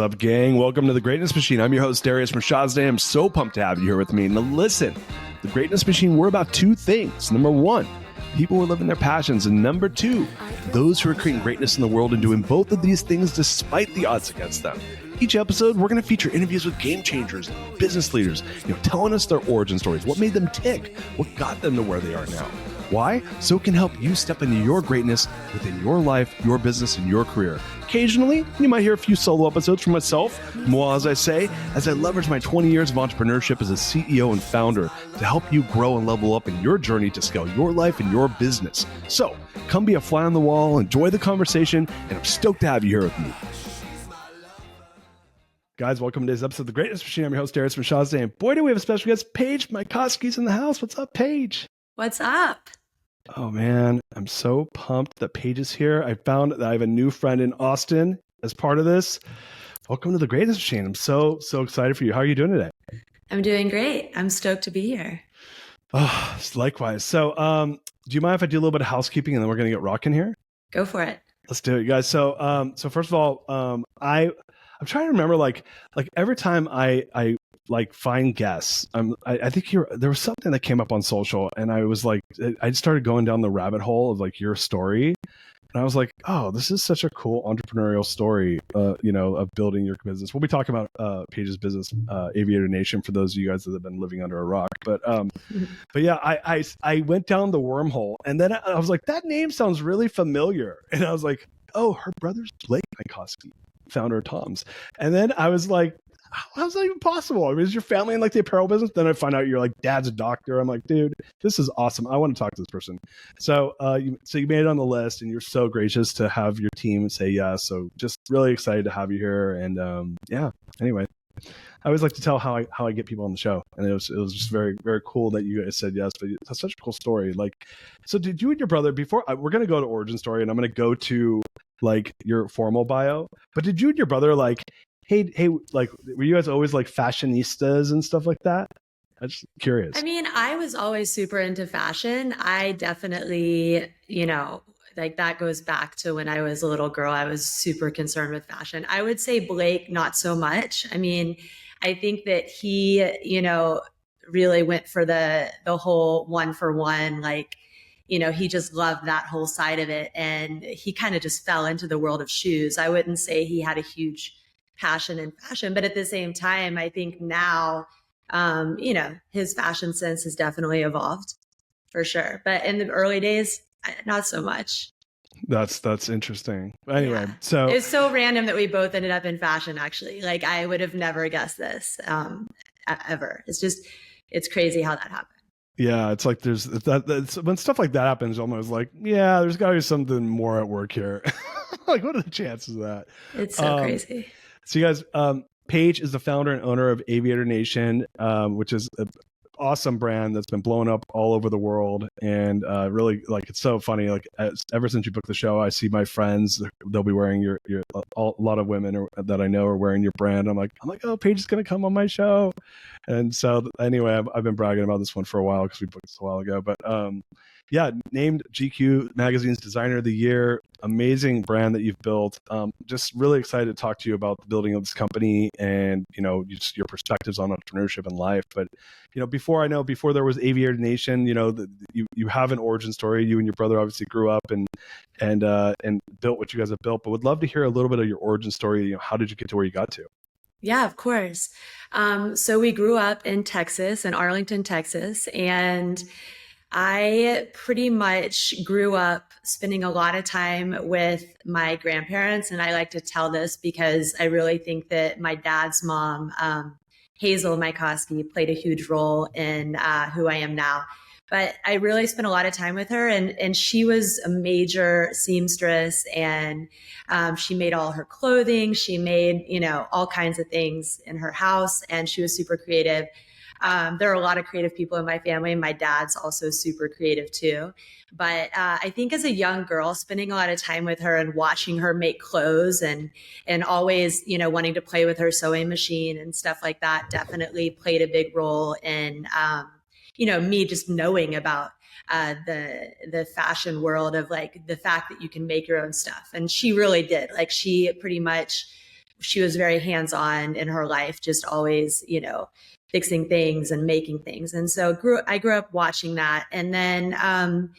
What's up, gang? Welcome to The Greatness Machine. I'm your host, Darius and Paige. I'm so pumped to have you here with me. Now listen, The Greatness Machine, we're about two things. Number one, people who are living their passions. And number two, those who are creating greatness in the world and doing both of these things despite the odds against them. Each episode, we're going to feature interviews with game changers, business leaders, telling us their origin stories, what made them tick, what got them to where they are now. Why? So it can help you step into your greatness within your life, your business, and your career. Occasionally, you might hear a few solo episodes from myself, moi, as I say, as I leverage my 20 years of entrepreneurship as a CEO and founder to help you grow and level up in your journey to scale your life and your business. So come be a fly on the wall, enjoy the conversation, and I'm stoked to have you here with me. Guys, welcome to today's episode of The Greatness Machine. I'm your host, Darius and Paige, and boy, do we have a special guest, Paige Mycoskie's in the house. What's up, Paige? What's up? Oh man, I'm so pumped that Paige is here. I found that I have a new friend in Austin as part of this. Welcome to The Greatness Machine. I'm so excited for you. How are you doing today? I'm doing great. I'm stoked to be here. Oh, likewise. So, do you mind if I do a little bit of housekeeping and then we're going to get rocking here? Go for it. Let's do it, guys. So first of all, I'm trying to remember like every time I find guests, I think there was something that came up on social, and I was like, I started going down the rabbit hole of like your story, and I was like, oh, this is such a cool entrepreneurial story, of building your business. We'll be talking about Paige's business, Aviator Nation, for those of you guys that have been living under a rock. But yeah, I went down the wormhole, and then I was like, that name sounds really familiar, and I was like, oh, her brother's Blake Mycoskie, founder of Tom's, and then I was like, how's that even possible? I mean, is your family in like the apparel business? Then I find out you're like, dad's a doctor. I'm like, dude, this is awesome. I want to talk to this person. So you made it on the list, and you're so gracious to have your team say yes. So just really excited to have you here. And yeah, anyway, I always like to tell how I get people on the show. And it was just very, very cool that you guys said yes, but that's such a cool story. Like, so did you and your brother we're going to go to origin story, and I'm going to go to like your formal bio, but did you and your brother like, Hey, like, were you guys always like fashionistas and stuff like that? I'm just curious. I mean, I was always super into fashion. I definitely, like that goes back to when I was a little girl. I was super concerned with fashion. I would say Blake, not so much. I mean, I think that he, really went for the whole one for one, like, he just loved that whole side of it. And he kind of just fell into the world of shoes. I wouldn't say he had a huge passion in fashion, but at the same time, I think now, his fashion sense has definitely evolved for sure. But in the early days, not so much. That's interesting. Anyway, yeah. So it's so random that we both ended up in fashion. Actually, like I would have never guessed this ever. It's crazy how that happened. Yeah, it's like there's when stuff like that happens, almost like, yeah, there's got to be something more at work here. Like, what are the chances of that? It's so crazy. So you guys, Paige is the founder and owner of Aviator Nation, which is an awesome brand that's been blowing up all over the world. And really, like, it's so funny. Like, ever since you booked the show, I see my friends, they'll be wearing a lot of women that I know are wearing your brand. I'm like, oh, Paige is going to come on my show. And so anyway, I've been bragging about this one for a while because we booked this a while ago. But yeah, named GQ Magazine's Designer of the Year. Amazing brand that you've built. Just really excited to talk to you about the building of this company and, just your perspectives on entrepreneurship and life. But, before there was Aviator Nation, you have an origin story. You and your brother obviously grew up and built what you guys have built, but would love to hear a little bit of your origin story. How did you get to where you got to? Yeah, of course. So we grew up in Texas, in Arlington, Texas, and I pretty much grew up spending a lot of time with my grandparents. And I like to tell this because I really think that my dad's mom, Hazel Mycoskie, played a huge role in who I am now. But I really spent a lot of time with her, and she was a major seamstress, and she made all her clothing. She made, all kinds of things in her house, and she was super creative. There are a lot of creative people in my family. My dad's also super creative too. But I think as a young girl, spending a lot of time with her and watching her make clothes and always, wanting to play with her sewing machine and stuff like that definitely played a big role in, me just knowing about the fashion world of like the fact that you can make your own stuff. And she really did. Like she pretty much she was very hands-on in her life, just always, fixing things and making things. And so I grew up watching that. And then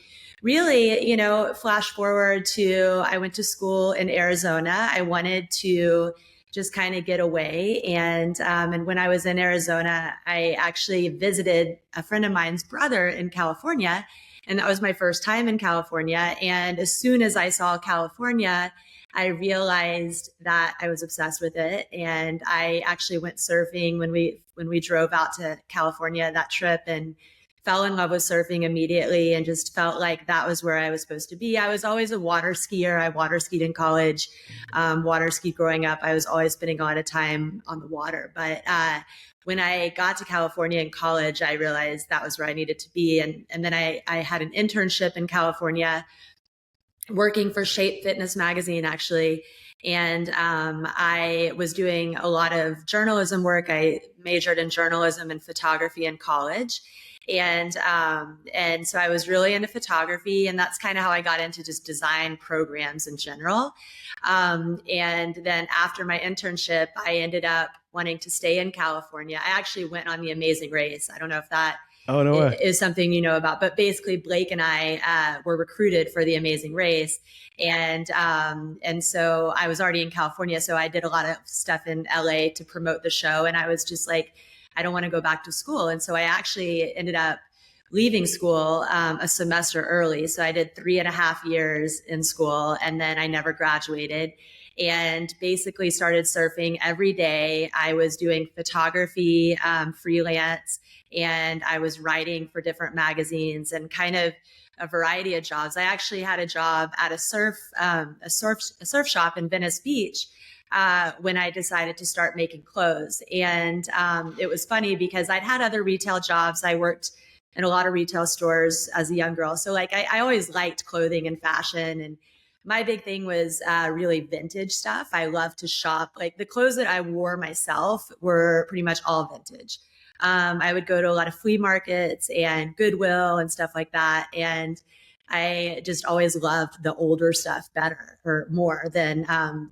really, flash forward to, I went to school in Arizona. I wanted to just kind of get away. And when I was in Arizona, I actually visited a friend of mine's brother in California. And that was my first time in California. And as soon as I saw California, I realized that I was obsessed with it. And I actually went surfing when we drove out to California that trip, and fell in love with surfing immediately, and just felt like that was where I was supposed to be. I was always a water skier. I water skied in college, water skied growing up. I was always spending a lot of time on the water. But when I got to California in college, I realized that was where I needed to be. And then I had an internship in California working for Shape Fitness magazine, actually. And I was doing a lot of journalism work. I majored in journalism and photography in college. And so I was really into photography, and that's kind of how I got into just design programs in general. And then after my internship, I ended up wanting to stay in California. I actually went on the Amazing Race. I don't know if that is something you know about, but basically Blake and I were recruited for the Amazing Race. And so I was already in California. So I did a lot of stuff in LA to promote the show. And I was just like, I don't want to go back to school. And so I actually ended up leaving school a semester early. So I did 3.5 years in school, and then I never graduated, and basically started surfing every day. I was doing photography, freelance, and I was writing for different magazines and kind of a variety of jobs. I actually had a job at a surf shop in Venice Beach when I decided to start making clothes. And it was funny because I'd had other retail jobs. I worked in a lot of retail stores as a young girl. So like I always liked clothing and fashion. And my big thing was really vintage stuff. I love to shop. Like the clothes that I wore myself were pretty much all vintage. I would go to a lot of flea markets and Goodwill and stuff like that. And I just always loved the older stuff better or more than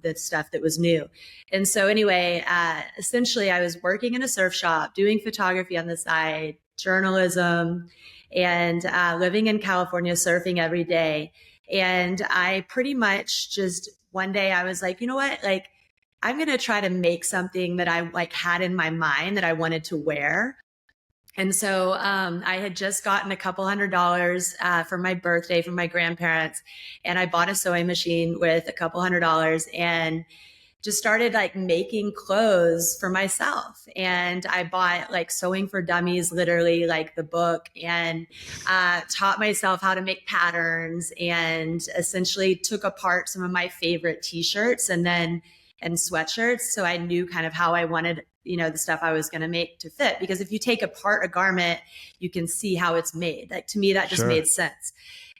the stuff that was new. And so anyway, essentially I was working in a surf shop, doing photography on the side, journalism, and living in California, surfing every day. And I pretty much just one day I was like, you know what, like I'm going to try to make something that I like had in my mind that I wanted to wear. And so I had just gotten a couple $100 for my birthday from my grandparents. And I bought a sewing machine with a couple $100 and just started like making clothes for myself. And I bought like Sewing for Dummies, literally like the book, and taught myself how to make patterns, and essentially took apart some of my favorite t-shirts and sweatshirts. So I knew kind of how I wanted, the stuff I was going to make to fit. Because if you take apart a garment, you can see how it's made. Like to me, that just made sense.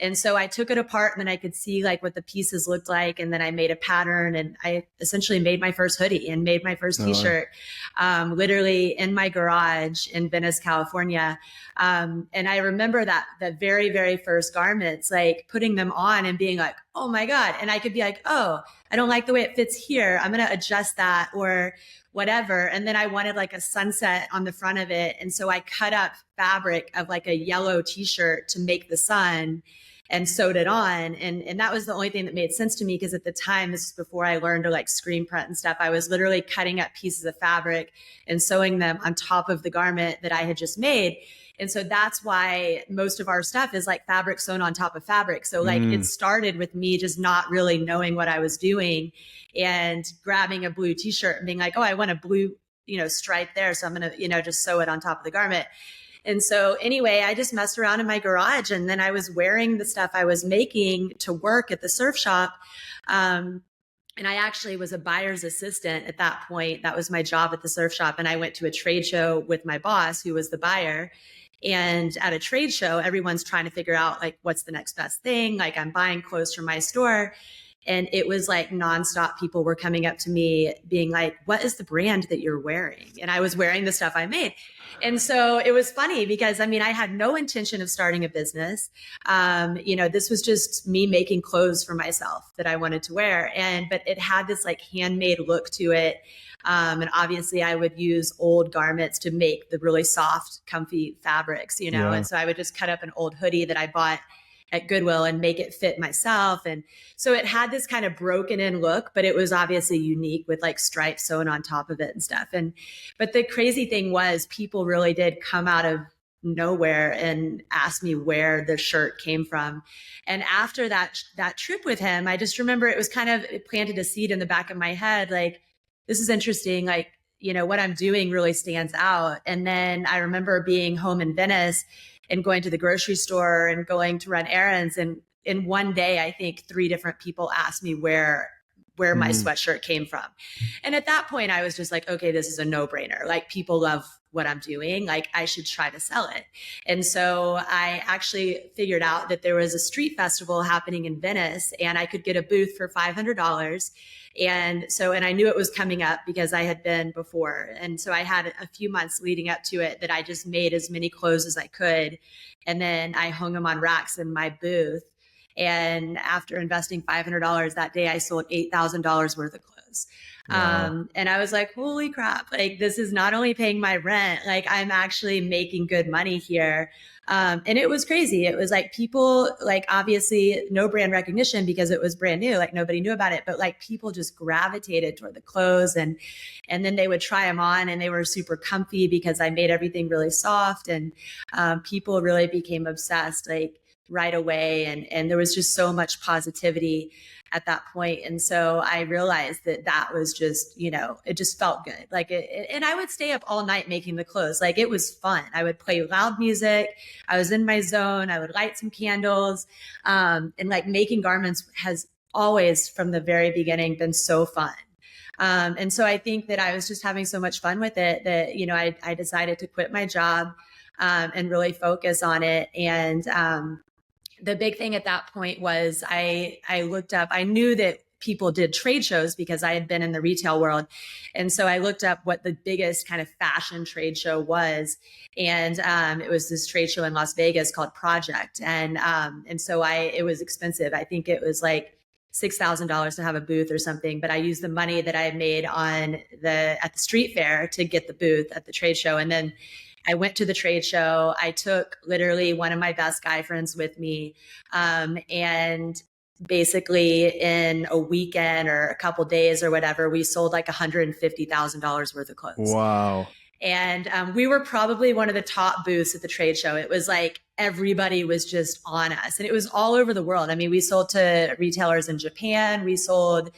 And so I took it apart, and then I could see like what the pieces looked like. And then I made a pattern, and I essentially made my first hoodie and made my first t-shirt, literally in my garage in Venice, California. And I remember that the very, very first garments, like putting them on and being like, oh my God. And I could be like, oh, I don't like the way it fits here. I'm going to adjust that or whatever. And then I wanted like a sunset on the front of it. And so I cut up fabric of like a yellow t-shirt to make the sun and sewed it on. And that was the only thing that made sense to me, because at the time, this is before I learned to like screen print and stuff, I was literally cutting up pieces of fabric and sewing them on top of the garment that I had just made. And so that's why most of our stuff is like fabric sewn on top of fabric. So like it started with me just not really knowing what I was doing and grabbing a blue t-shirt and being like, oh, I want a blue, stripe there. So I'm going to, just sew it on top of the garment. And so anyway, I just messed around in my garage, and then I was wearing the stuff I was making to work at the surf shop. And I actually was a buyer's assistant at that point. That was my job at the surf shop. And I went to a trade show with my boss, who was the buyer. And at a trade show, everyone's trying to figure out like, what's the next best thing? Like I'm buying clothes from my store. And it was like nonstop. People were coming up to me being like, what is the brand that you're wearing? And I was wearing the stuff I made. And so it was funny because I mean, I had no intention of starting a business. This was just me making clothes for myself that I wanted to wear. But it had this like handmade look to it. And obviously I would use old garments to make the really soft, comfy fabrics, Yeah. And so I would just cut up an old hoodie that I bought at Goodwill and make it fit myself. And so it had this kind of broken in look, but it was obviously unique with like stripes sewn on top of it and stuff. But the crazy thing was people really did come out of nowhere and ask me where the shirt came from. And after that trip with him, I just remember it planted a seed in the back of my head. Like, this is interesting. Like, what I'm doing really stands out. And then I remember being home in Venice and going to the grocery store and going to run errands. And in one day, I think 3 different people asked me where my sweatshirt came from. And at that point, I was just like, okay, this is a no-brainer. Like, people love what I'm doing. Like, I should try to sell it. And so I actually figured out that there was a street festival happening in Venice and I could get a booth for $500. And I knew it was coming up because I had been before. And so I had a few months leading up to it that I just made as many clothes as I could. And then I hung them on racks in my booth. And after investing $500 that day, I sold $8,000 worth of clothes. Wow. And I was like, holy crap, like, this is not only paying my rent, like, I'm actually making good money here. And it was crazy. It was like people, like, obviously no brand recognition because it was brand new, like nobody knew about it, but like people just gravitated toward the clothes and then they would try them on and they were super comfy because I made everything really soft and people really became obsessed like right away. And there was just so much positivity at that point. And so I realized that was just, it just felt good. Like and I would stay up all night making the clothes. Like, it was fun. I would play loud music. I was in my zone. I would light some candles. And like making garments has always from the very beginning been so fun. And so I think that I was just having so much fun with it that, I decided to quit my job and really focus on it. And the big thing at that point was I looked up, I knew that people did trade shows because I had been in the retail world. And so I looked up what the biggest kind of fashion trade show was. And it was this trade show in Las Vegas called Project. And so it was expensive. I think it was like $6,000 to have a booth or something, but I used the money that I had made at the street fair to get the booth at the trade show. And then I went to the trade show. I took literally one of my best guy friends with me. And basically in a weekend or a couple days or whatever, we sold like $150,000 worth of clothes. Wow. And we were probably one of the top booths at the trade show. It was like everybody was just on us and it was all over the world. I mean, we sold to retailers in Japan. We sold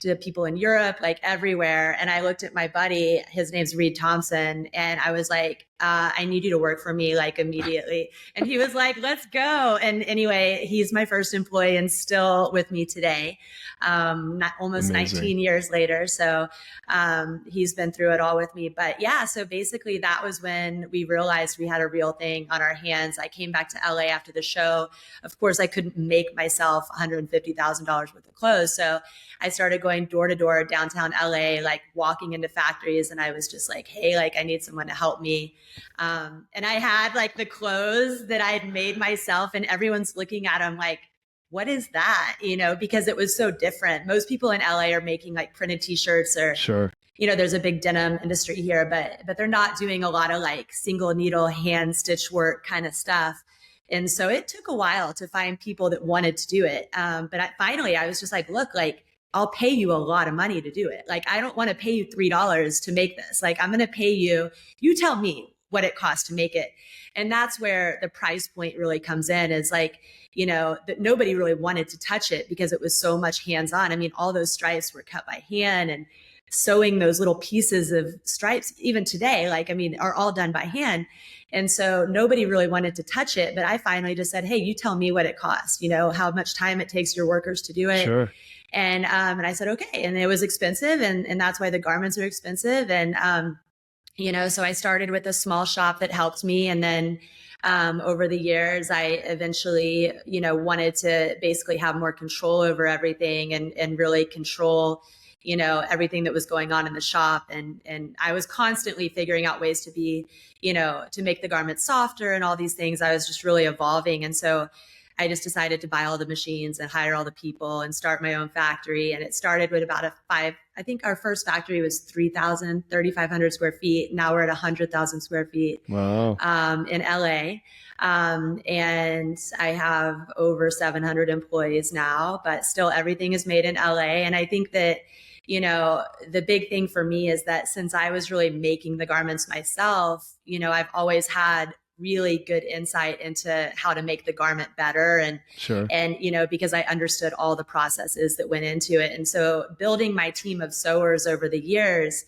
to people in Europe, like everywhere. And I looked at my buddy, his name's Reed Thompson. And I was like, I need you to work for me like immediately. And he was like, let's go. And anyway, he's my first employee and still with me today, almost Amazing. 19 years later. So he's been through it all with me. But yeah, so basically that was when we realized we had a real thing on our hands. I came back to LA after the show. Of course, I couldn't make myself $150,000 worth of clothes. So I started going door to door downtown LA, like walking into factories. And I was just like, hey, like I need someone to help me. And I had like the clothes that I had made myself and everyone's looking at them like, what is that? Because it was so different. Most people in LA are making like printed t-shirts or, sure. There's a big denim industry here, but they're not doing a lot of like single needle hand stitch work kind of stuff. And so it took a while to find people that wanted to do it. But finally I was just like, look, like, I'll pay you a lot of money to do it. Like, I don't want to pay you $3 to make this. Like, I'm going to pay you tell me what it costs to make it. And that's where the price point really comes in is like, that nobody really wanted to touch it because it was so much hands-on. I mean, all those stripes were cut by hand and sewing those little pieces of stripes, even today, like, I mean, are all done by hand. And so nobody really wanted to touch it. But I finally just said, hey, you tell me what it costs, how much time it takes your workers to do it. Sure. And I said, okay. And it was expensive. And that's why the garments are expensive. And, so I started with a small shop that helped me. And then over the years. I eventually, wanted to basically have more control over everything and really control, everything that was going on in the shop. And I was constantly figuring out ways to be, to make the garments softer and all these things. I was just really evolving. And so I just decided to buy all the machines and hire all the people and start my own factory. And it started with about I think our first factory was 3,500 square feet. Now we're at 100,000 square feet. Wow. In LA. And I have over 700 employees now, but still everything is made in LA. And I think that, the big thing for me is that since I was really making the garments myself, I've always had really good insight into how to make the garment better. And, Sure. and, because I understood all the processes that went into it. And so building my team of sewers over the years,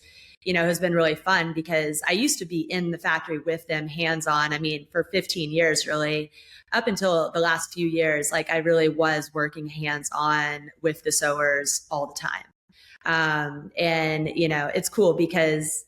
has been really fun because I used to be in the factory with them hands-on. I mean, for 15 years, really, up until the last few years, like I really was working hands-on with the sewers all the time. And, it's cool because,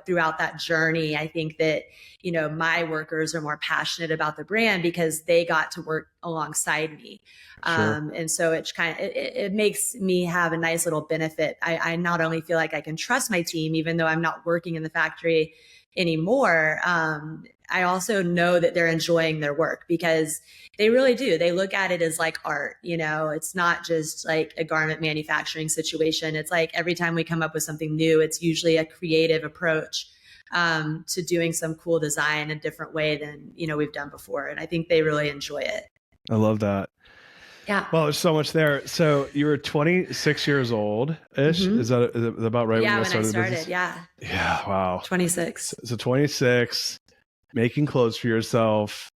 throughout that journey, I think that, my workers are more passionate about the brand because they got to work alongside me. Sure. And so it makes me have a nice little benefit. I not only feel like I can trust my team, even though I'm not working in the factory anymore. I also know that they're enjoying their work because they really do. They look at it as like art, it's not just like a garment manufacturing situation. It's like every time we come up with something new, it's usually a creative approach to doing some cool design a different way than, we've done before. And I think they really enjoy it. I love that. Yeah. Well, there's so much there. So you were 26 years old ish. Mm-hmm. Is that about right? Yeah, when I started started. the business? Yeah. Yeah. Wow. 26. So 26, making clothes for yourself.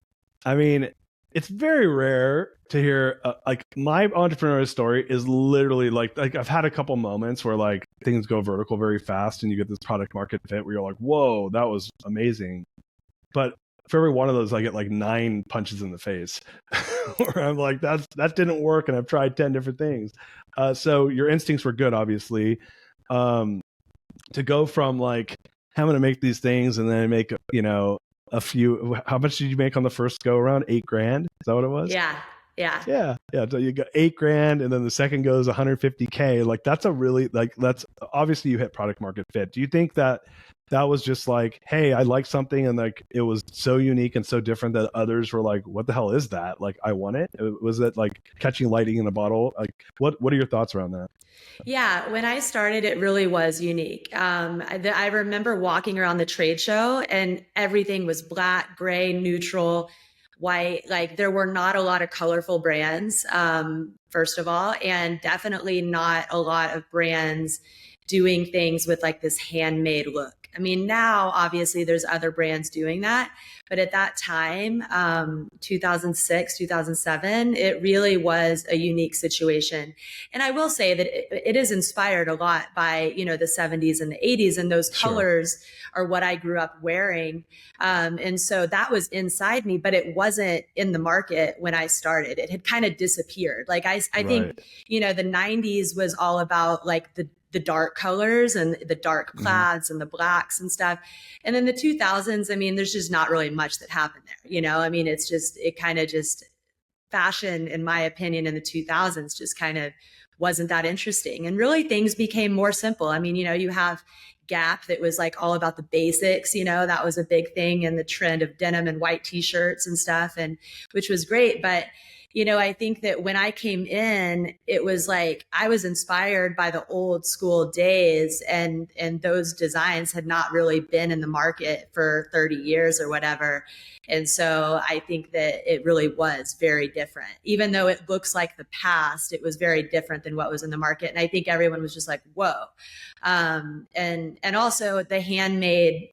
I mean, it's very rare to hear like my entrepreneurial story is literally like I've had a couple moments where like things go vertical very fast and you get this product market fit where you're like, whoa, that was amazing. But for every one of those, I get like 9 punches in the face where I'm like, that didn't work. And I've tried 10 different things. So your instincts were good, obviously. To go from like, having to make these things and then make, a few, how much did you make on the first go around? $8,000? Is that what it was? Yeah. So you got $8,000 and then the second goes 150K. Like that's that's obviously you hit product market fit. Do you think that was just like, hey, I like something and like it was so unique and so different that others were like, what the hell is that? Like I want it. Was it like catching lightning in a bottle? Like what are your thoughts around that? Yeah, when I started, it really was unique. I remember walking around the trade show and everything was black, gray, neutral, white. Like there were not a lot of colorful brands, first of all, and definitely not a lot of brands doing things with like this handmade look. I mean, now obviously there's other brands doing that, but at that time, 2006, 2007, it really was a unique situation. And I will say that it is inspired a lot by, the 70s and the 80s, and those colors are what I grew up wearing. And so that was inside me, but it wasn't in the market when I started. It had kind of disappeared. Like I think, the 90s was all about like the dark colors and the dark plaids and the blacks and stuff. And then the 2000s, I mean, there's just not really much that happened there. I mean, it kind of just fashion, in my opinion, in the 2000s just kind of wasn't that interesting. And really things became more simple. I mean, you have Gap that was like all about the basics, that was a big thing, and the trend of denim and white t-shirts and stuff, and which was great. But I think that when I came in, it was like I was inspired by the old school days, and those designs had not really been in the market for 30 years or whatever. And so I think that it really was very different. Even though it looks like the past, it was very different than what was in the market. And I think everyone was just like, whoa. And also the handmade,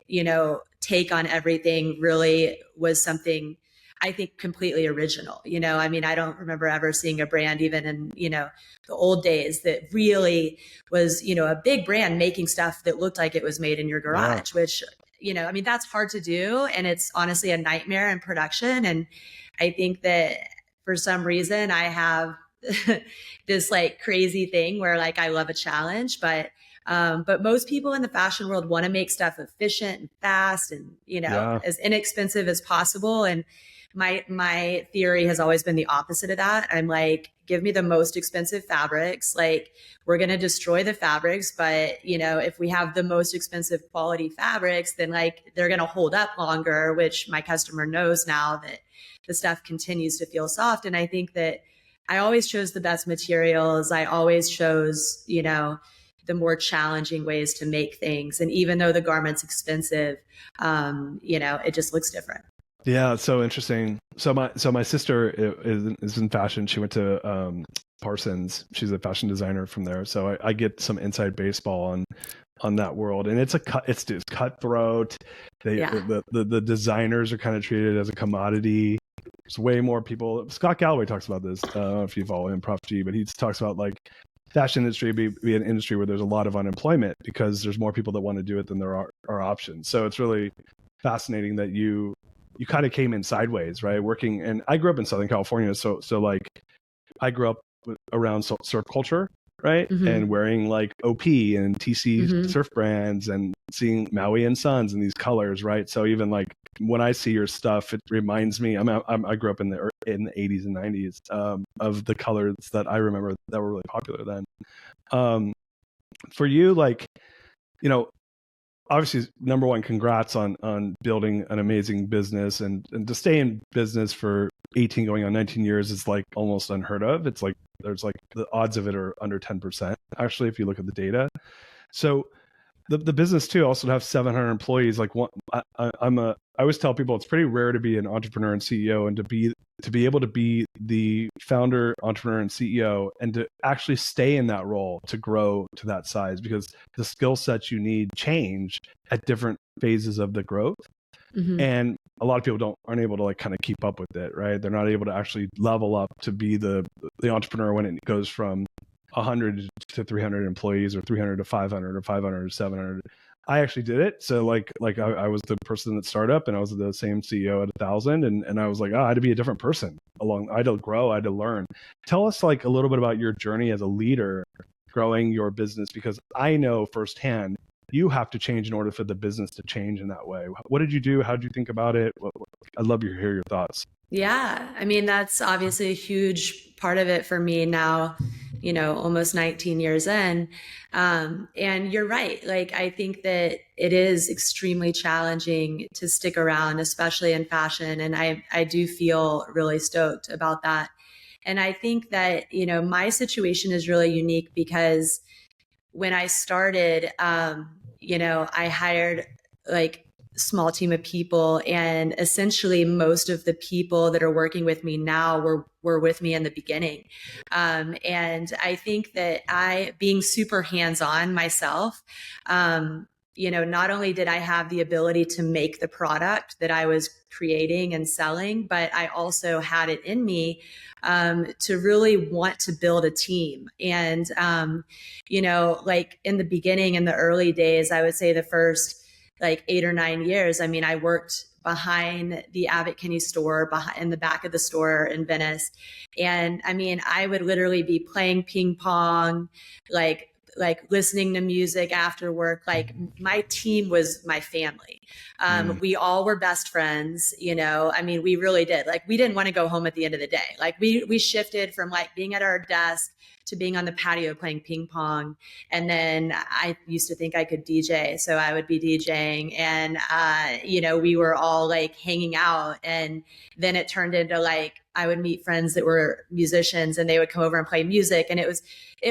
take on everything really was something I think completely original. I mean, I don't remember ever seeing a brand even in, the old days that really was, a big brand making stuff that looked like it was made in your garage, which, I mean, that's hard to do. And it's honestly a nightmare in production. And I think that for some reason I have this like crazy thing where like I love a challenge, but But most people in the fashion world want to make stuff efficient and fast and, Yeah. as inexpensive as possible. And my theory has always been the opposite of that. I'm like, give me the most expensive fabrics. Like, we're going to destroy the fabrics, but if we have the most expensive quality fabrics, then like they're going to hold up longer, which my customer knows now that the stuff continues to feel soft. And I think that I always chose the best materials. I always chose, the more challenging ways to make things. And even though the garment's expensive, it just looks different. Yeah, it's so interesting. So my sister is in fashion. She went to Parsons. She's a fashion designer from there. So I get some inside baseball on that world, and it's cutthroat. The designers are kind of treated as a commodity. There's way more people. Scott Galloway talks about this. I don't know if you follow him, Prof G, but he talks about like fashion industry be an industry where there's a lot of unemployment because there's more people that want to do it than there are options. So it's really fascinating that you kind of came in sideways, right? Working, and I grew up in Southern California, so like I grew up around surf culture, right? Mm-hmm. And wearing like OP and TC surf brands and seeing Maui and Sons and these colors, right? So even like when I see your stuff, it reminds me. I grew up in the 80s and 90s of the colors that I remember that were really popular then. For you, like, obviously, number one, congrats on building an amazing business, and to stay in business for 18 going on 19 years is like almost unheard of. It's like there's like the odds of it are under 10%, actually, if you look at the data. So the business too also to have 700 employees. Like I always tell people it's pretty rare to be an entrepreneur and CEO, and to be able to be the founder, entrepreneur, and CEO, and to actually stay in that role to grow to that size, because the skill sets you need change at different phases of the growth. Mm-hmm. And a lot of people aren't able to like kind of keep up with it, right? They're not able to actually level up to be the entrepreneur when it goes from 100 to 300 employees, or 300 to 500, or 500 to 700. I actually did it. So like I was the person that started up, and I was the same CEO at 1,000. And I was like, I had to be a different person I had to grow, I had to learn. Tell us like a little bit about your journey as a leader growing your business, because I know firsthand you have to change in order for the business to change in that way. What did you do? How did you think about it? I'd love to hear your thoughts. Yeah. I mean, that's obviously a huge part of it for me now, almost 19 years in. And you're right. Like, I think that it is extremely challenging to stick around, especially in fashion. And I do feel really stoked about that. And I think that, my situation is really unique because when I started, I hired like small team of people, and essentially most of the people that are working with me now were with me in the beginning. And I think that being super hands-on myself, not only did I have the ability to make the product that I was creating and selling, but I also had it in me to really want to build a team. And, like in the beginning, in the early days, I would say the first like 8 or 9 years, I mean, I worked behind the Abbott Kinney store, in the back of the store in Venice. And I mean, I would literally be playing ping pong, like listening to music after work. Like, my team was my family. We all were best friends, I mean, we really did. Like, we didn't want to go home at the end of the day. Like, we shifted from like being at our desk to being on the patio playing ping pong. And then I used to think I could DJ. So I would be DJing, and, we were all like hanging out. And then it turned into like, I would meet friends that were musicians, and they would come over and play music. And it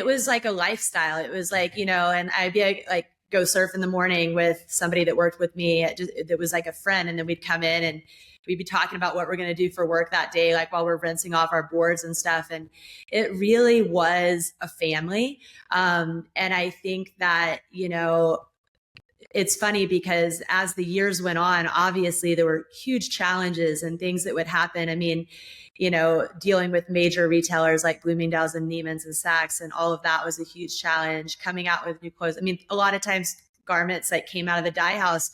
was like a lifestyle. It was like, and I'd be like go surf in the morning with somebody that worked with me. That was like a friend. And then we'd come in and we'd be talking about what we're going to do for work that day, like while we're rinsing off our boards and stuff. And it really was a family. And I think that, it's funny because as the years went on, obviously there were huge challenges and things that would happen. I mean, dealing with major retailers like Bloomingdale's and Neiman's and Saks, and all of that was a huge challenge. Coming out with new clothes. I mean, a lot of times garments like came out of the dye house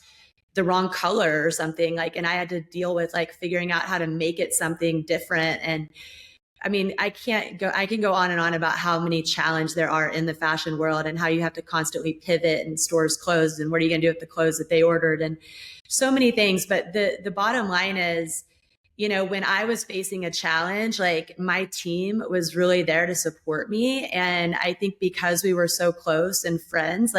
the wrong color or something, like, and I had to deal with like figuring out how to make it something different. And I mean, I can go on and on about how many challenges there are in the fashion world and how you have to constantly pivot and stores closed and what are you going to do with the clothes that they ordered and so many things. But the bottom line is, when I was facing a challenge, like my team was really there to support me. And I think because we were so close and friends,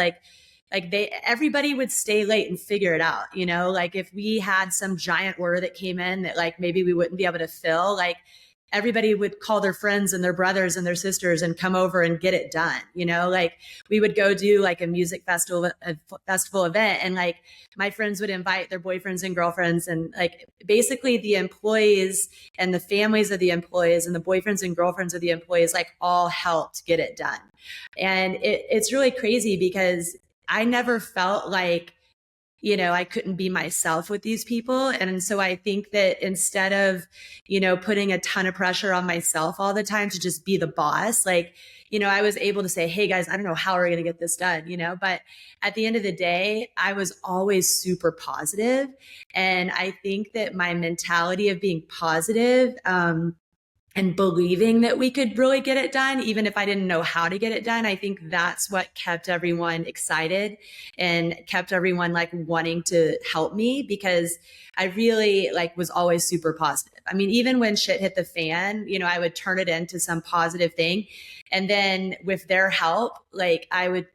everybody would stay late and figure it out, like if we had some giant order that came in that like maybe we wouldn't be able to fill, like everybody would call their friends and their brothers and their sisters and come over and get it done. Like we would go do like a music festival event, and like my friends would invite their boyfriends and girlfriends, and like basically the employees and the families of the employees and the boyfriends and girlfriends of the employees, like all helped get it done. And it's really crazy because I never felt like, I couldn't be myself with these people. And so I think that instead of, putting a ton of pressure on myself all the time to just be the boss, like, I was able to say, hey guys, I don't know how we're going to get this done, but at the end of the day, I was always super positive. And I think that my mentality of being positive, and believing that we could really get it done, even if I didn't know how to get it done. I think that's what kept everyone excited and kept everyone like wanting to help me, because I really like was always super positive. I mean, even when shit hit the fan, I would turn it into some positive thing. And then with their help, like I would,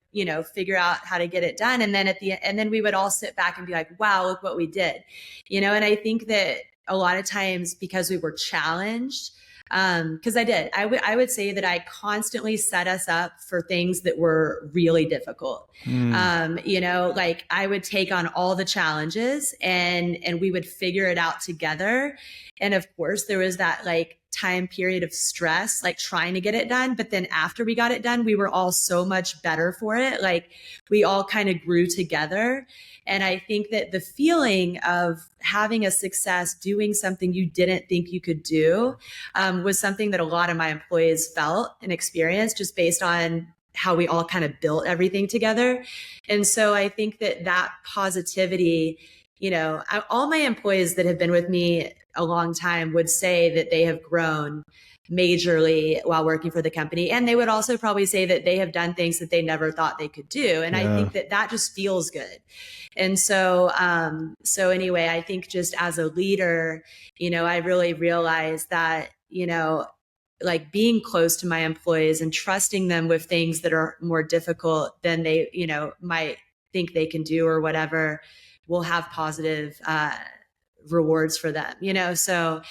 figure out how to get it done. And then and then we would all sit back and be like, wow, look what we did, and I think that a lot of times because we were challenged, because I would say that I constantly set us up for things that were really difficult. Like I would take on all the challenges and we would figure it out together. And of course there was that like time period of stress, like trying to get it done. But then after we got it done, we were all so much better for it. Like we all kind of grew together. And I think that the feeling of having a success, doing something you didn't think you could do, was something that a lot of my employees felt and experienced just based on how we all kind of built everything together. And so I think that positivity, all my employees that have been with me a long time would say that they have grown majorly while working for the company. And they would also probably say that they have done things that they never thought they could do. And I think that just feels good. And so, anyway, I think just as a leader, I really realized that, like being close to my employees and trusting them with things that are more difficult than they, might think they can do or whatever, will have positive, rewards for them, so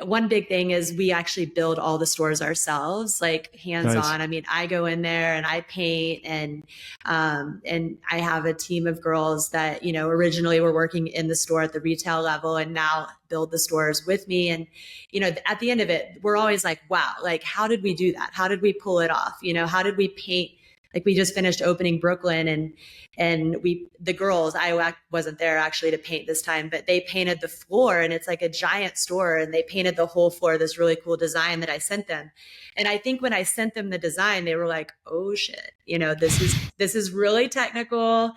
one big thing is we actually build all the stores ourselves, like hands on. I mean, I go in there and I paint, and I have a team of girls that, originally were working in the store at the retail level and now build the stores with me. And, at the end of it, we're always like, wow, like, how did we do that? How did we pull it off? How did we paint? Like we just finished opening Brooklyn and the girls, I wasn't there actually to paint this time, but they painted the floor, and it's like a giant store, and they painted the whole floor, this really cool design that I sent them. And I think when I sent them the design, they were like, oh shit, this is really technical.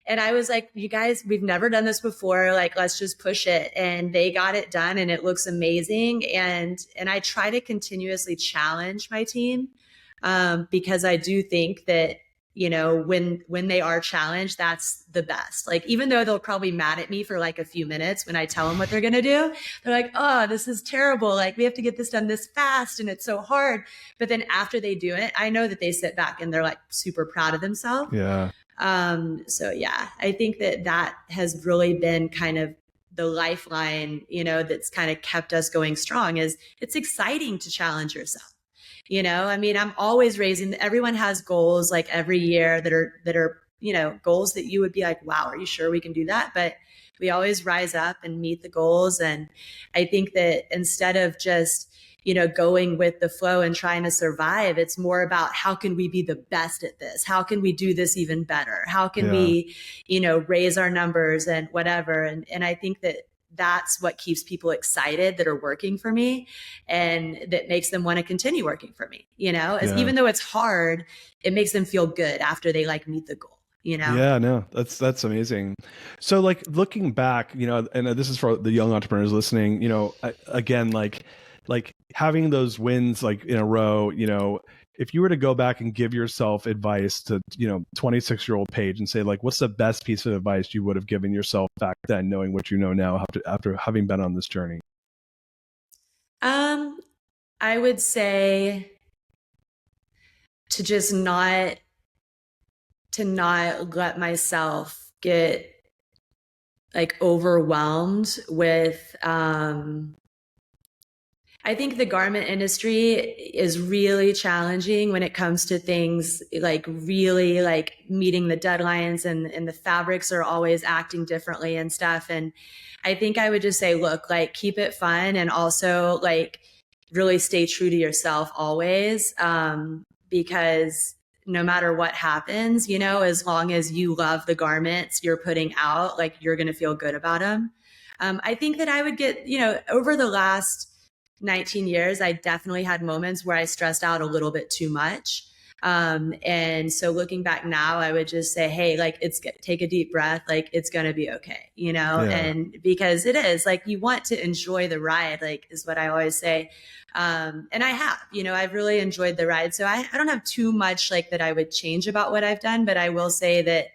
And I was like, you guys, we've never done this before. Like, let's just push it. And they got it done and it looks amazing. And I try to continuously challenge my team. Because I do think that, when they are challenged, that's the best. Like, even though they'll probably be mad at me for like a few minutes when I tell them what they're going to do, they're like, oh, this is terrible. Like, we have to get this done this fast and it's so hard. But then after they do it, I know that they sit back and they're like super proud of themselves. Yeah. So yeah, I think that has really been kind of the lifeline, that's kind of kept us going strong. Is it's exciting to challenge yourself. I mean, I'm always everyone has goals like every year that are, goals that you would be like, wow, are you sure we can do that? But we always rise up and meet the goals. And I think that instead of just, going with the flow and trying to survive, it's more about how can we be the best at this? How can we do this even better? How can we, raise our numbers and whatever? And I think that's what keeps people excited that are working for me, and that makes them want to continue working for me, even though it's hard, it makes them feel good after they like meet the goal, Yeah, no, that's amazing. So like looking back, and this is for the young entrepreneurs listening, again, like having those wins like in a row, if you were to go back and give yourself advice to, 26-year-old Paige and say, like, what's the best piece of advice you would have given yourself back then, knowing what you know now after having been on this journey? I would say to just not let myself get like overwhelmed with I think the garment industry is really challenging when it comes to things like really like meeting the deadlines, and the fabrics are always acting differently and stuff. And I think I would just say, look, like keep it fun, and also like really stay true to yourself always. Because no matter what happens, as long as you love the garments you're putting out, like you're going to feel good about them. I think that I would get, over the last 19 years, I definitely had moments where I stressed out a little bit too much. And so looking back now, I would just say, hey, like take a deep breath, like it's going to be okay, Yeah. and because it is like, you want to enjoy the ride, like is what I always say. And I have, I've really enjoyed the ride. So I don't have too much like that I would change about what I've done, but I will say that,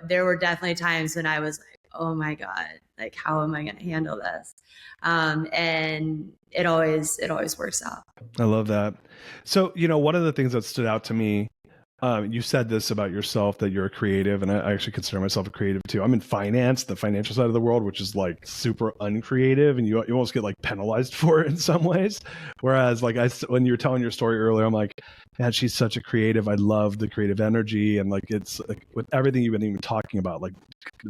there were definitely times when I was like, oh my God, like, how am I going to handle this? And it always works out. I love that. So, one of the things that stood out to me, you said this about yourself, that you're a creative, and I actually consider myself a creative too. I'm in finance, the financial side of the world, which is like super uncreative, and you almost get like penalized for it in some ways. Whereas like when you were telling your story earlier, I'm like, man, she's such a creative. I love the creative energy, and like it's like with everything you've been even talking about, like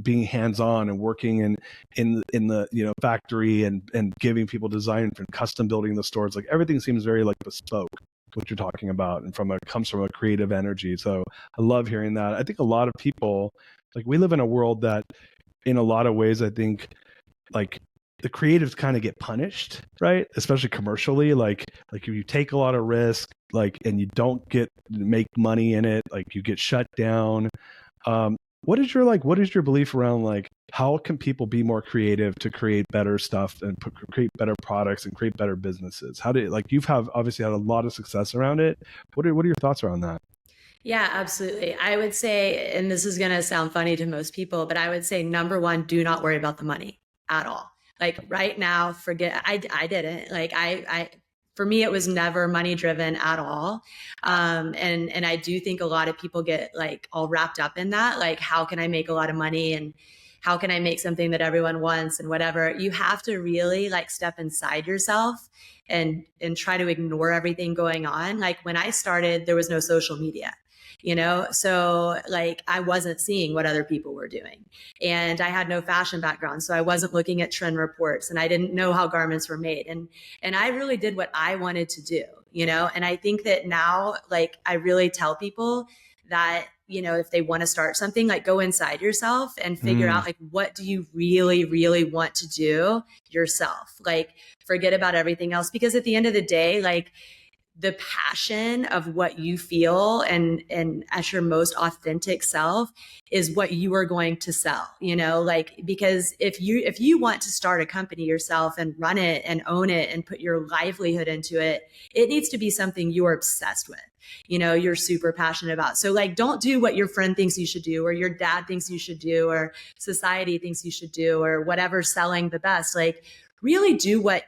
being hands-on and working in the factory and giving people design and custom building the stores, like everything seems very like bespoke, what you're talking about, and comes from a creative energy. So I love hearing that. I think a lot of people, like, we live in a world that in a lot of ways, I think like the creatives kind of get punished, right? Especially commercially, like if you take a lot of risk, like, and you don't make money in it, like you get shut down. What is your belief around like how can people be more creative to create better stuff and create better products and create better businesses? How do you've obviously had a lot of success around it. What are your thoughts around that? Yeah, absolutely. I would say, and this is going to sound funny to most people, but I would say number one, do not worry about the money at all. Like right now, forget, I didn't like, for me, it was never money driven at all. And I do think a lot of people get like all wrapped up in that. Like, how can I make a lot of money, and how can I make something that everyone wants and whatever? You have to really like step inside yourself and try to ignore everything going on. Like when I started, there was no social media. So like I wasn't seeing what other people were doing, and I had no fashion background. So I wasn't looking at trend reports, and I didn't know how garments were made. And I really did what I wanted to do, and I think that now, like, I really tell people that, if they want to start something, like go inside yourself and figure out like, what do you really, really want to do yourself? Like forget about everything else, because at the end of the day, like, the passion of what you feel and as your most authentic self is what you are going to sell, like, because if you want to start a company yourself and run it and own it and put your livelihood into it, it needs to be something you're obsessed with, you're super passionate about. So like, don't do what your friend thinks you should do, or your dad thinks you should do, or society thinks you should do, or whatever's selling the best. Like, really do what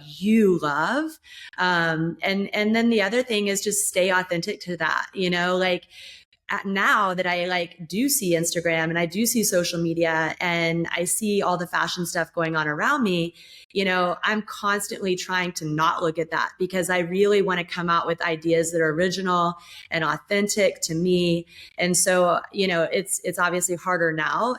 you love. And then the other thing is just stay authentic to that, like now that I like do see Instagram and I do see social media and I see all the fashion stuff going on around me, I'm constantly trying to not look at that, because I really want to come out with ideas that are original and authentic to me. And so, it's obviously harder now.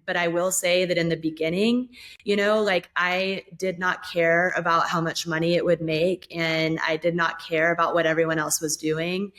But I will say that in the beginning, like I did not care about how much money it would make, and I did not care about what everyone else was doing.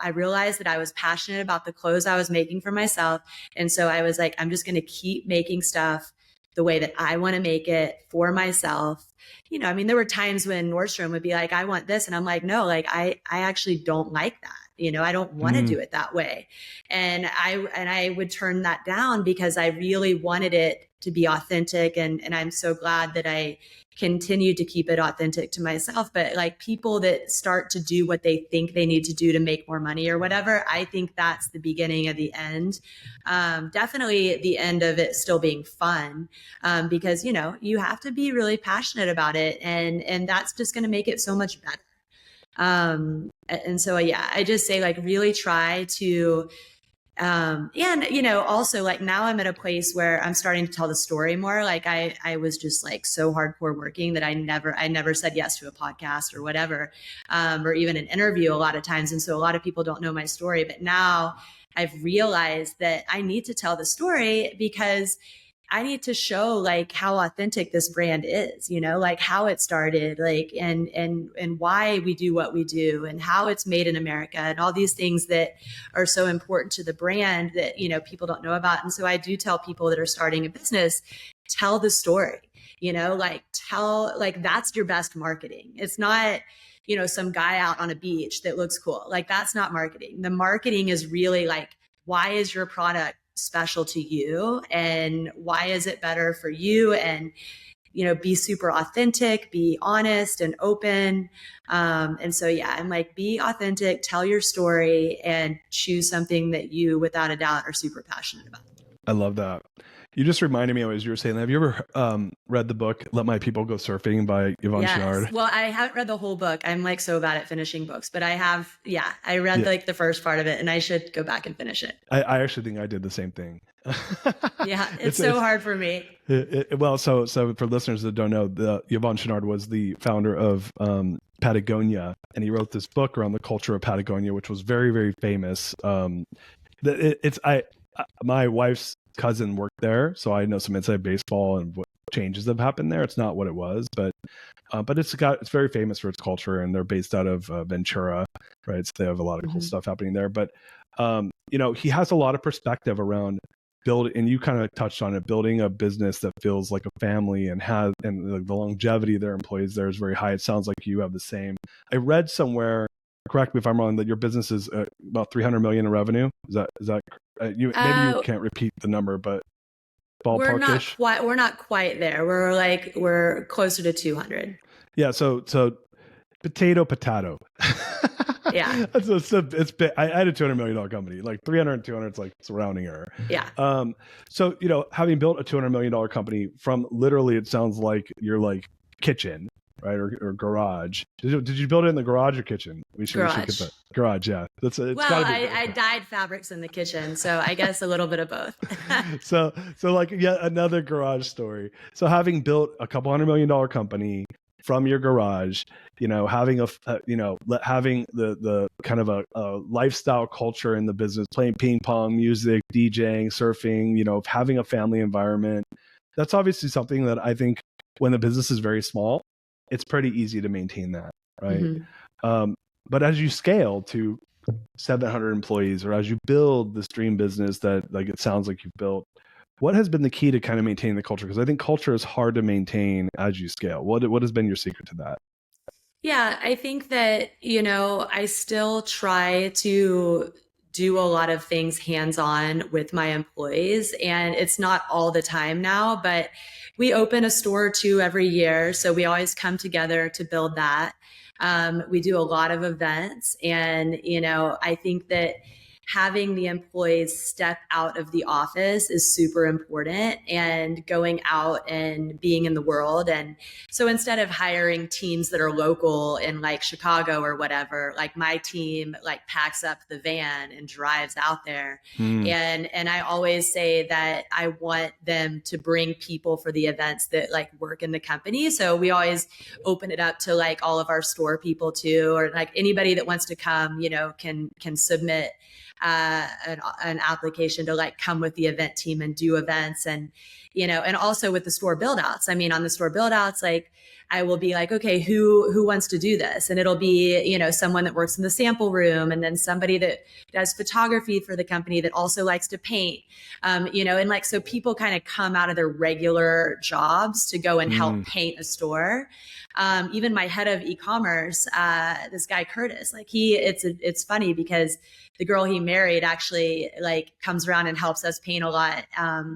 I realized that I was passionate about the clothes I was making for myself. And so I was like, I'm just going to keep making stuff the way that I want to make it for myself. There were times when Nordstrom would be like, I want this. And I'm like, no, like I actually don't like that. I don't want to do it that way. And I would turn that down because I really wanted it to be authentic. And I'm so glad that I continue to keep it authentic to myself. But like people that start to do what they think they need to do to make more money or whatever, I think that's the beginning of the end. Definitely the end of it still being fun, because, you have to be really passionate about it. And that's just going to make it so much better. And so, yeah, I just say like, really try to, and also like now I'm at a place where I'm starting to tell the story more. Like I was just like so hardcore working that I never said yes to a podcast or whatever, or even an interview a lot of times. And so a lot of people don't know my story, but now I've realized that I need to tell the story because I need to show like how authentic this brand is, like how it started, like, and why we do what we do and how it's made in America and all these things that are so important to the brand that, people don't know about. And so I do tell people that are starting a business, tell the story, like that's your best marketing. It's not, some guy out on a beach that looks cool. Like that's not marketing. The marketing is really like, why is your product special to you and why is it better for you? And be super authentic, be honest and open. And so yeah, I'm like, be authentic, tell your story, and choose something that you without a doubt are super passionate about. I love that. You just reminded me as you were saying that. Have you ever read the book "Let My People Go Surfing" by Yvon Chouinard? Well, I haven't read the whole book. I'm like so bad at finishing books, but I have. Yeah, I read like the first part of it, and I should go back and finish it. I actually think I did the same thing. Yeah, it's so hard for me. Well, so for listeners that don't know, Yvon Chouinard was the founder of Patagonia, and he wrote this book around the culture of Patagonia, which was very, very famous. My wife's cousin worked there, so I know some inside baseball and what changes have happened there. It's not what it was, but it's very famous for its culture, and they're based out of Ventura, right? So they have a lot of cool stuff happening there. But he has a lot of perspective around and you kind of touched on it, building a business that feels like a family and the longevity of their employees there is very high. It sounds like you have the same. I read somewhere, correct me if I'm wrong, that your business is about 300 million in revenue. Is that maybe you can't repeat the number, but ballparkish? We're not quite there. We're closer to 200. Yeah. So potato. Yeah. It's big. I had a $200 million company, like 300 and 200. It's like surrounding error. Yeah. So, having built a $200 million company from literally, it sounds like your like kitchen, right? Or garage. Did you build it in the garage or kitchen? We should get that. Garage. Yeah. I dyed fabrics in the kitchen. So I guess a little bit of both. so like yet another garage story. So having built a couple $100 million company from your garage, having having the kind of a lifestyle culture in the business, playing ping pong, music, DJing, surfing, having a family environment. That's obviously something that I think when the business is very small, it's pretty easy to maintain that, right? Mm-hmm. But as you scale to 700 employees, or as you build this dream business that like it sounds like you've built, what has been the key to kind of maintaining the culture? Because I think culture is hard to maintain as you scale. What has been your secret to that? Yeah, I think that, I still try to do a lot of things hands-on with my employees, and it's not all the time now, but we open a store or two every year. So we always come together to build that. We do a lot of events, and, I think that having the employees step out of the office is super important, and going out and being in the world. And so instead of hiring teams that are local in like Chicago or whatever, like my team like packs up the van and drives out there. And I always say that I want them to bring people for the events that like work in the company. So we always open it up to like all of our store people too, or like anybody that wants to come, can submit an application to like come with the event team and do events. And, and also with the store build outs. I mean, on the store build outs, like I will be like, okay, who wants to do this? And it'll be, you know, someone that works in the sample room, and then somebody that does photography for the company that also likes to paint, you know, and like, so people kind of come out of their regular jobs to go and help paint a store. Even my head of e-commerce, this guy Curtis, like it's funny because the girl he married actually like comes around and helps us paint a lot.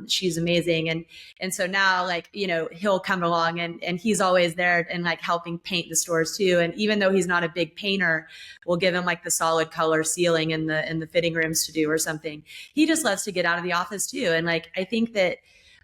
She's amazing. And so now, like, you know, he'll come along and he's always there and like helping paint the stores too. And even though he's not a big painter, we'll give him like the solid color ceiling in the fitting rooms to do or something. He just loves to get out of the office too. And like, I think that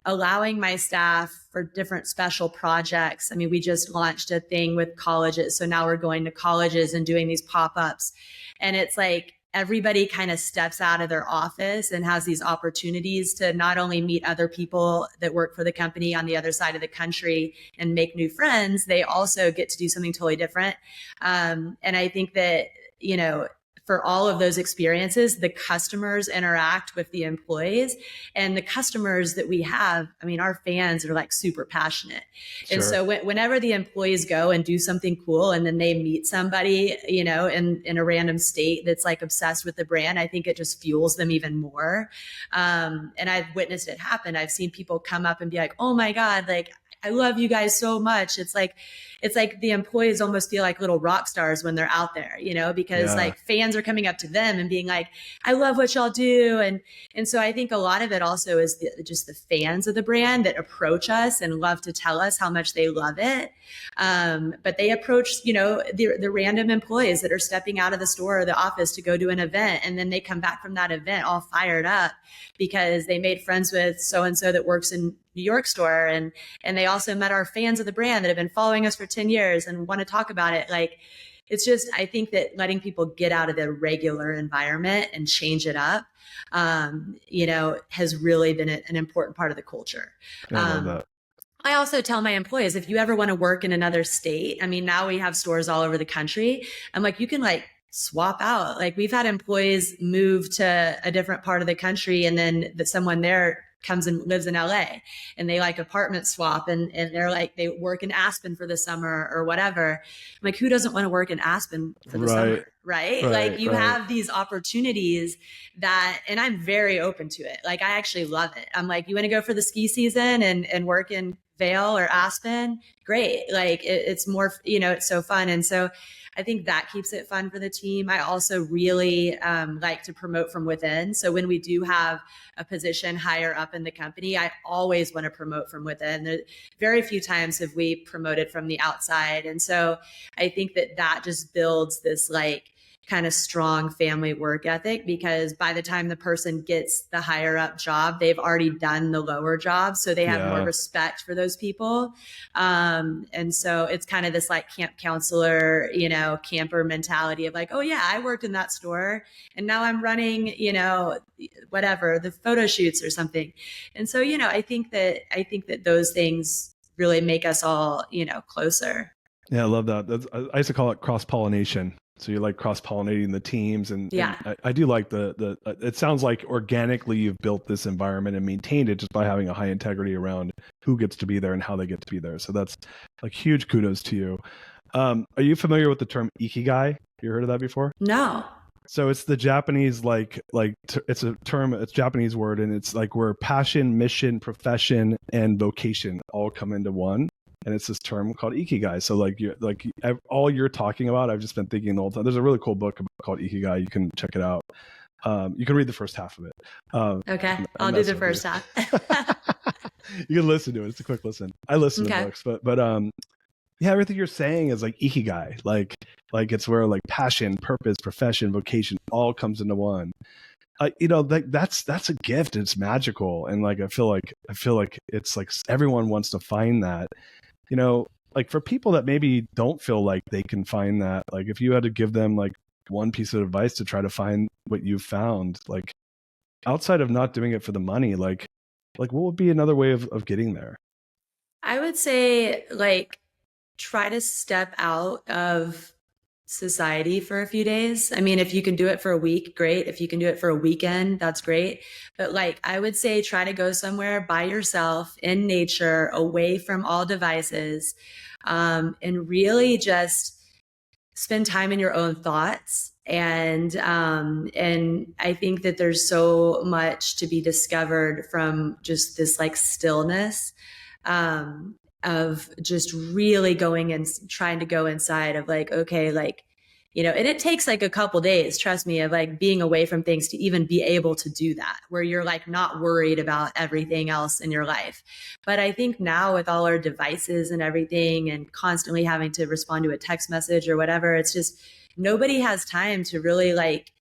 allowing my staff for different special projects. I mean, we just launched a thing with colleges. So now we're going to colleges and doing these pop-ups. And it's like, everybody kind of steps out of their office and has these opportunities to not only meet other people that work for the company on the other side of the country and make new friends, they also get to do something totally different. And I think that, you know, for all of those experiences, the customers interact with the employees, and the customers that we have, I mean, our fans are like super passionate. Sure. And so whenever the employees go and do something cool and then they meet somebody, you know, in a random state that's like obsessed with the brand, I think it just fuels them even more. And I've witnessed it happen. I've seen people come up and be like, oh my God, like, I love you guys so much. It's like the employees almost feel like little rock stars when they're out there, you know, because like fans are coming up to them and being like, I love what y'all do. And so I think a lot of it also is just the fans of the brand that approach us and love to tell us how much they love it. But they approach, you know, the random employees that are stepping out of the store or the office to go to an event. And then they come back from that event all fired up because they made friends with so-and-so that works in New York store. And they also met our fans of the brand that have been following us for 10 years and want to talk about it. Like, it's just, I think that letting people get out of their regular environment and change it up, you know, has really been an important part of the culture. I love that. I also tell my employees, if you ever want to work in another state, I mean, now we have stores all over the country. I'm like, you can like swap out. Like, we've had employees move to a different part of the country, and then someone there comes and lives in LA, and they like apartment swap, and they're like, they work in Aspen for the summer or whatever. I'm like, who doesn't want to work in Aspen for the summer? Right. Like, you have these opportunities that, and I'm very open to it. Like, I actually love it. I'm like, you want to go for the ski season and work in Vail or Aspen? Great. Like, it's more, you know, it's so fun. And so I think that keeps it fun for the team. I also really like to promote from within. So when we do have a position higher up in the company, I always want to promote from within. There, very few times have we promoted from the outside. And so I think that just builds this like kind of strong family work ethic, because by the time the person gets the higher up job, they've already done the lower job. So they have more respect for those people. And so it's kind of this like camp counselor, you know, camper mentality of like, oh yeah, I worked in that store and now I'm running, you know, whatever, the photo shoots or something. And so, you know, I think that those things really make us all, you know, closer. Yeah, I love that. I used to call it cross-pollination. So you're like cross-pollinating the teams, and I do like the. It sounds like organically you've built this environment and maintained it just by having a high integrity around who gets to be there and how they get to be there. So that's like huge kudos to you. Are you familiar with the term Ikigai? You heard of that before? No. So it's the Japanese it's a term, it's a Japanese word, and it's like where passion, mission, profession, and vocation all come into one. And it's this term called Ikigai. So all you're talking about, I've just been thinking the whole time. There's a really cool book called Ikigai. You can check it out. You can read the first half of it. Okay, I'll do the first half. You can listen to it. It's a quick listen. I listen to books, but yeah, everything you're saying is like Ikigai. Like it's where like passion, purpose, profession, vocation all comes into one. You know, that's a gift. It's magical, and like I feel like it's like everyone wants to find that. You know, like for people that maybe don't feel like they can find that, like if you had to give them like one piece of advice to try to find what you've found, like outside of not doing it for the money, like what would be another way of getting there? I would say like try to step out of society for a few days. I mean, if you can do it for a week, great. If you can do it for a weekend, that's great. But like, I would say try to go somewhere by yourself in nature, away from all devices, and really just spend time in your own thoughts. And I think that there's so much to be discovered from just this like stillness, of just really going and trying to go inside of like, okay, like, and it takes like a couple days, trust me, of like being away from things to even be able to do that, where you're like not worried about everything else in your life. But I think now with all our devices and everything and constantly having to respond to a text message or whatever, it's just nobody has time to really like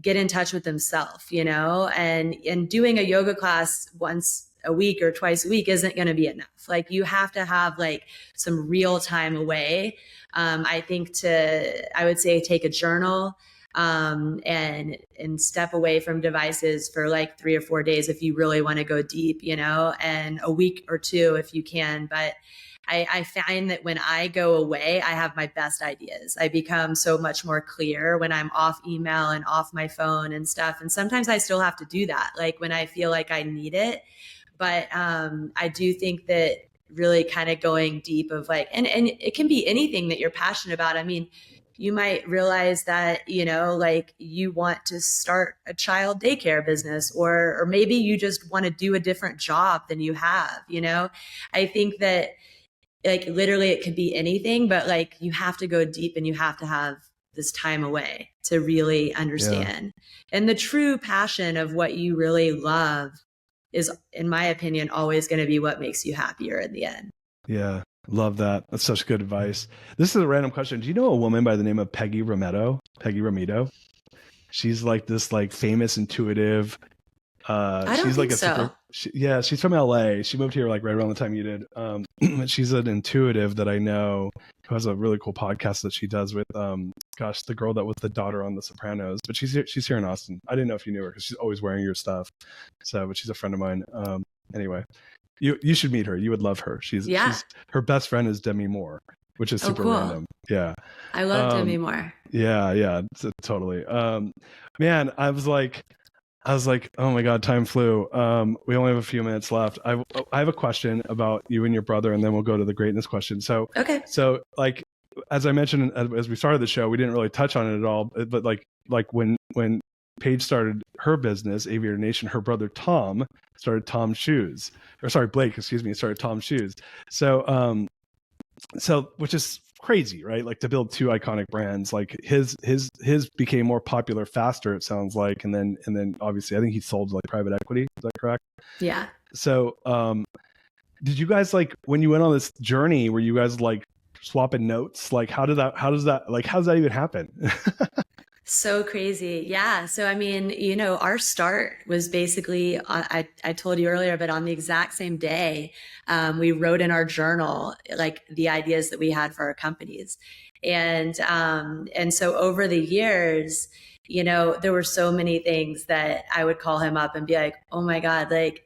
get in touch with themselves, and doing a yoga class once a week or twice a week isn't going to be enough. Like you have to have like some real time away. I think I would say take a journal, and step away from devices for like 3 or 4 days if you really want to go deep, and a week or two if you can. But I find that when I go away, I have my best ideas. I become so much more clear when I'm off email and off my phone and stuff. And sometimes I still have to do that, like when I feel like I need it. But I do think that really kind of going deep of like, and it can be anything that you're passionate about. I mean, you might realize that, like you want to start a child daycare business, or maybe you just want to do a different job than you have, I think that like literally it could be anything, but like you have to go deep and you have to have this time away to really understand. Yeah. And the true passion of what you really love is, in my opinion, always going to be what makes you happier in the end. Yeah. Love that. That's such good advice. This is a random question. Do you know a woman by the name of Peggy Romito? She's like this like famous intuitive. I don't she's think like a so. she's from LA. She moved here like right around the time you did. She's an intuitive that I know who has a really cool podcast that she does with the girl that was the daughter on The Sopranos. But she's here in Austin. I didn't know if you knew her because she's always wearing your stuff. But she's a friend of mine. Anyway, you should meet her. You would love her. She's her best friend is Demi Moore, which is super random. Yeah, I love Demi Moore. Yeah, totally. Man, I was like, oh my God, time flew. We only have a few minutes left. I have a question about you and your brother, and then we'll go to the greatness question. So, okay. So like, as I mentioned, as we started the show, we didn't really touch on it at all, but like when Paige started her business, Aviator Nation, her brother Tom started Tom's Shoes, Blake, started Tom's Shoes. So, which is crazy, right? Like to build two iconic brands, like his became more popular faster, it sounds like, and then obviously I think he sold to like private equity. Is that correct? Yeah. So did you guys, like, when you went on this journey, were you guys like swapping notes? Like how does that even happen? So crazy. Yeah. So, I mean, our start was basically, I told you earlier, but on the exact same day, we wrote in our journal, like the ideas that we had for our companies. And so over the years, there were so many things that I would call him up and be like, oh my God, like,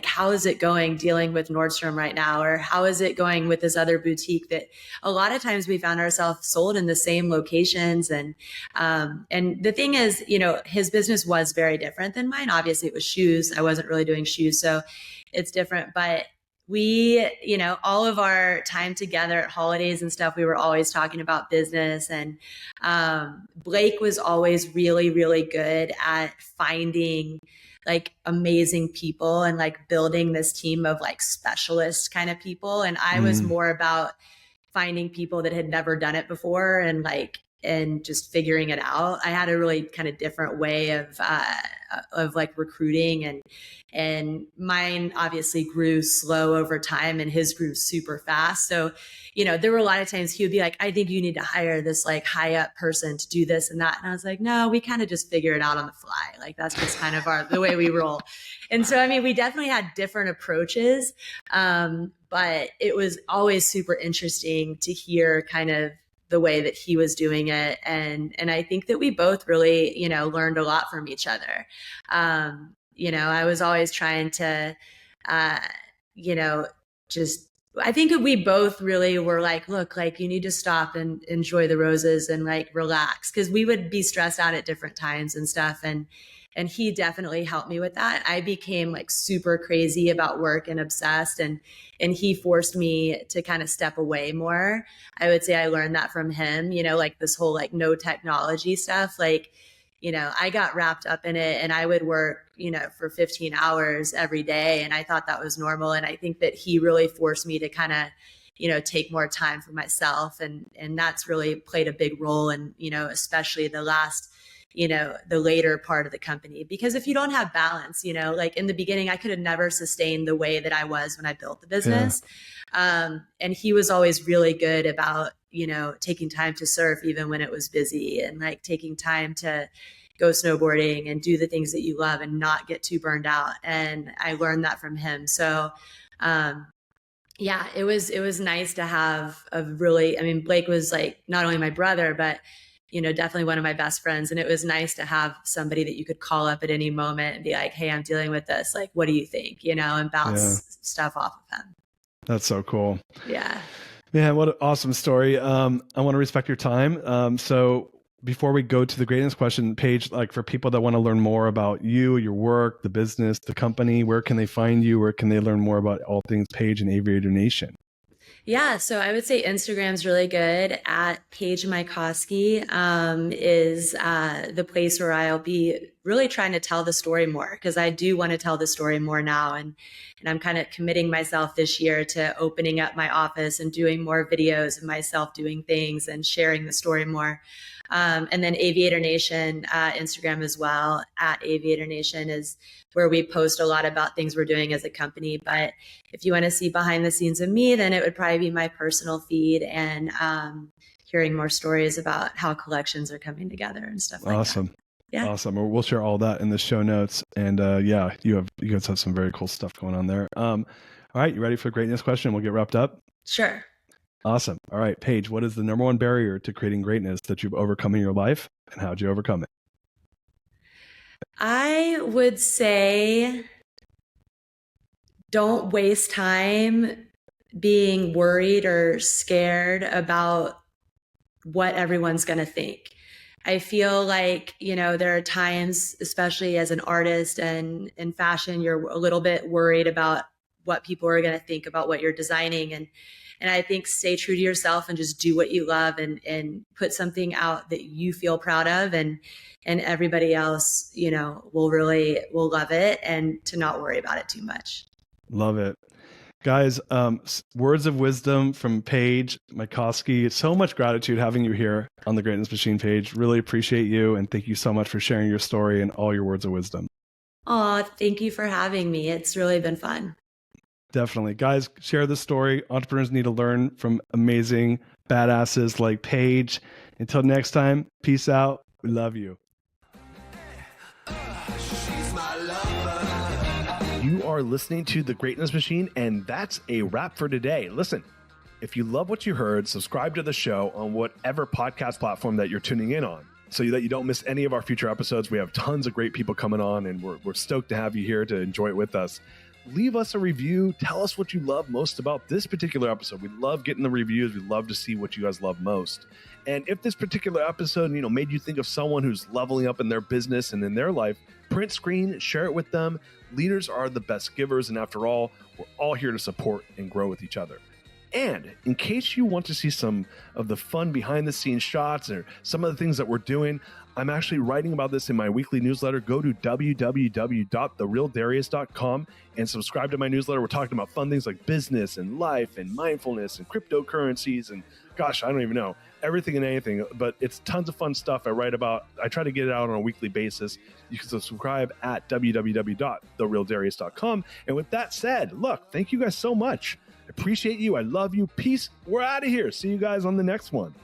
how is it going dealing with Nordstrom right now? Or how is it going with this other boutique that a lot of times we found ourselves sold in the same locations. And the thing is, his business was very different than mine. Obviously it was shoes. I wasn't really doing shoes. So it's different, but we, all of our time together at holidays and stuff, we were always talking about business. And Blake was always really, really good at finding like amazing people and like building this team of like specialist kind of people. And I was more about finding people that had never done it before and just figuring it out. I had a really kind of different way of like recruiting, and mine obviously grew slow over time and his grew super fast. So, there were a lot of times he would be like, I think you need to hire this like high up person to do this and that. And I was like, no, we kind of just figure it out on the fly. Like that's just kind of the way we roll. And so, I mean, we definitely had different approaches. But it was always super interesting to hear kind of the way that he was doing it. And I think that we both really, learned a lot from each other. I was always trying to, just I think we both really were like, look, like you need to stop and enjoy the roses and like relax. Cause we would be stressed out at different times and stuff. And he definitely helped me with that. I became like super crazy about work and obsessed, and he forced me to kind of step away more. I would say I learned that from him, you know, like this whole like no technology stuff. Like, you know, I got wrapped up in it and I would work, you know, for 15 hours every day. And I thought that was normal. And I think that he really forced me to kind of, you know, take more time for myself. And that's really played a big role in, you know, especially the last, you know, the later part of the company. Because if you don't have balance, you know, like in the beginning, I could have never sustained the way that I was when I built the business. Yeah. And he was always really good about, you know, taking time to surf even when it was busy, and like taking time to go snowboarding and do the things that you love and not get too burned out. And I learned that from him. So, yeah, it was nice to have a really, I mean, Blake was like not only my brother, but, you know, definitely one of my best friends. And it was nice to have somebody that you could call up at any moment and be like, hey, I'm dealing with this. Like, what do you think? You know, and bounce stuff off of him. That's so cool. Yeah. Man, what an awesome story. I want to respect your time. So before we go to the greatness question, Paige, like for people that want to learn more about you, your work, the business, the company, where can they find you? Where can they learn more about all things Paige and Aviator Nation? Yeah, so I would say Instagram's really good. At Paige Mycoskie is the place where I'll be really trying to tell the story more, because I do want to tell the story more now. And I'm kind of committing myself this year to opening up my office and doing more videos of myself doing things and sharing the story more. And then Aviator Nation, Instagram as well, at Aviator Nation is where we post a lot about things we're doing as a company. But if you want to see behind the scenes of me, then it would probably be my personal feed and hearing more stories about how collections are coming together and stuff like that. Awesome. Yeah. Awesome. We'll share all that in the show notes. And yeah, you guys have some very cool stuff going on there. All right. You ready for the greatness question? We'll get wrapped up. Sure. Awesome. All right, Paige, what is the number one barrier to creating greatness that you've overcome in your life, and how'd you overcome it? I would say don't waste time being worried or scared about what everyone's going to think. I feel like, you know, there are times, especially as an artist and in fashion, you're a little bit worried about what people are going to think about what you're designing. And I think stay true to yourself and just do what you love and put something out that you feel proud of, and everybody else, you know, will love it, and to not worry about it too much. Love it. Guys, words of wisdom from Paige Mycoskie. So much gratitude having you here on the Greatness Machine, Paige. Really appreciate you. And thank you so much for sharing your story and all your words of wisdom. Oh, thank you for having me. It's really been fun. Definitely. Guys, share this story. Entrepreneurs need to learn from amazing badasses like Paige. Until next time, peace out. We love you. You are listening to The Greatness Machine, and that's a wrap for today. Listen, if you love what you heard, subscribe to the show on whatever podcast platform that you're tuning in on, so that you don't miss any of our future episodes. We have tons of great people coming on, and we're stoked to have you here to enjoy it with us. Leave us a review. Tell us what you love most about this particular episode. We love getting the reviews. We love to see what you guys love most. And if this particular episode, you know, made you think of someone who's leveling up in their business and in their life, print screen, share it with them. Leaders are the best givers. And after all, we're all here to support and grow with each other. And in case you want to see some of the fun behind the scenes shots or some of the things that we're doing, I'm actually writing about this in my weekly newsletter. Go to www.therealdarius.com and subscribe to my newsletter. We're talking about fun things like business and life and mindfulness and cryptocurrencies and gosh, I don't even know, everything and anything, but it's tons of fun stuff I write about. I try to get it out on a weekly basis. You can subscribe at www.therealdarius.com. And with that said, look, thank you guys so much. I appreciate you. I love you. Peace. We're out of here. See you guys on the next one.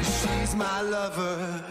She's my lover.